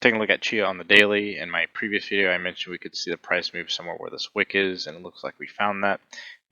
Taking a look at Chia on the daily. In my previous video, I mentioned we could see the price move somewhere where this wick is, and it looks like we found that.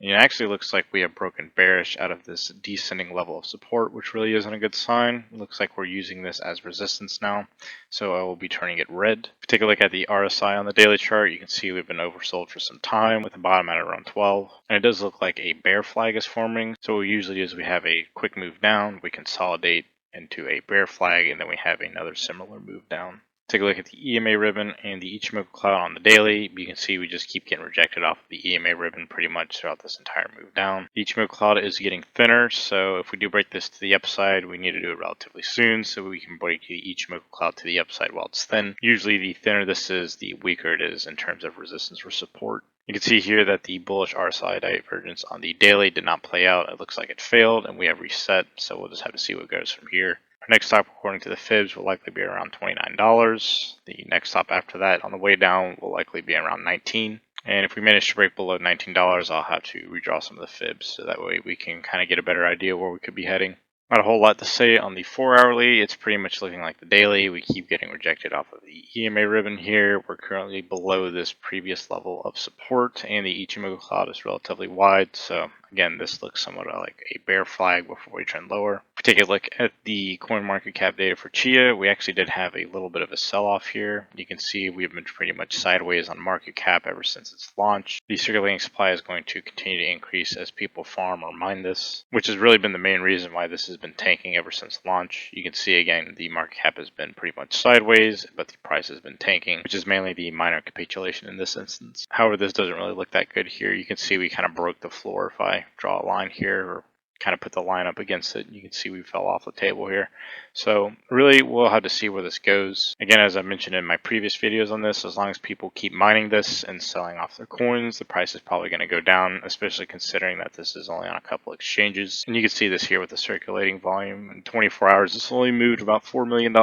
And it actually looks like we have broken bearish out of this descending level of support, which really isn't a good sign. It looks like we're using this as resistance now, so I will be turning it red. If you take a look at the RSI on the daily chart, you can see we've been oversold for some time with the bottom at around 12. And it does look like a bear flag is forming. So what we usually do is we have a quick move down, we consolidate into a bear flag, and then we have another similar move down. Take a look at the EMA ribbon and the Ichimoku cloud on the daily. You can see we just keep getting rejected off of the EMA ribbon pretty much throughout this entire move down. The Ichimoku cloud is getting thinner, so if we do break this to the upside, we need to do it relatively soon so we can break the Ichimoku cloud to the upside while it's thin. Usually the thinner this is, the weaker it is in terms of resistance or support. You can see here that the bullish RSI divergence on the daily did not play out. It looks like it failed and we have reset, so we'll just have to see what goes from here. Our next stop, according to the fibs, will likely be around $29. The next stop after that on the way down will likely be around $19. And if we manage to break below $19, I'll have to redraw some of the fibs so that way we can kind of get a better idea where we could be heading. Not a whole lot to say on the 4-hourly. It's pretty much looking like the daily. We keep getting rejected off of the EMA ribbon here. We're currently below this previous level of support, and the Ichimoku cloud is relatively wide. So again, this looks somewhat like a bear flag before we trend lower. If we take a look at the coin market cap data for Chia, we actually did have a little bit of a sell-off here. You can see we've been pretty much sideways on market cap ever since its launch. The circulating supply is going to continue to increase as people farm or mine this, which has really been the main reason why this has been tanking ever since launch. You can see again the market cap has been pretty much sideways, but the price has been tanking, which is mainly the minor capitulation in this instance. However, this doesn't really look that good here. You can see we kind of broke the floor. If I draw a line here or kind of put the line up against it, you can see we fell off the table here. So really we'll have to see where this goes. Again, as I mentioned in my previous videos on this, as long as people keep mining this and selling off their coins, the price is probably going to go down, especially considering that this is only on a couple exchanges. And you can see this here with the circulating volume. In 24 hours, this only moved about $4 million,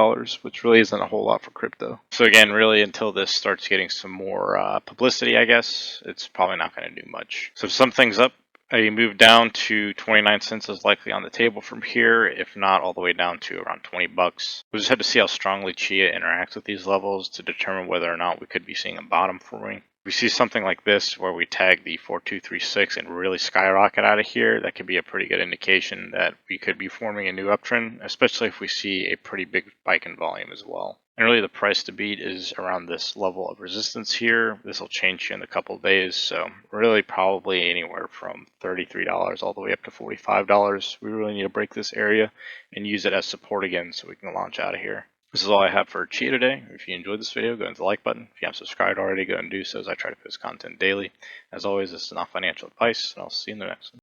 which really isn't a whole lot for crypto. So again, really until this starts getting some more publicity, I guess, it's probably not going to do much. So to sum things up, a move down to 29 cents is likely on the table from here, if not all the way down to around 20 bucks. We'll just have to see how strongly Chia interacts with these levels to determine whether or not we could be seeing a bottom forming. If we see something like this where we tag the 4236 and really skyrocket out of here, that could be a pretty good indication that we could be forming a new uptrend, especially if we see a pretty big spike in volume as well. And really the price to beat is around this level of resistance here. This will change here in a couple of days, so really probably anywhere from $33 all the way up to $45. We really need to break this area and use it as support again so we can launch out of here. This is all I have for Chia today. If you enjoyed this video, go hit the like button. If you haven't subscribed already, go ahead and do so as I try to post content daily. As always, this is not financial advice, and I'll see you in the next one.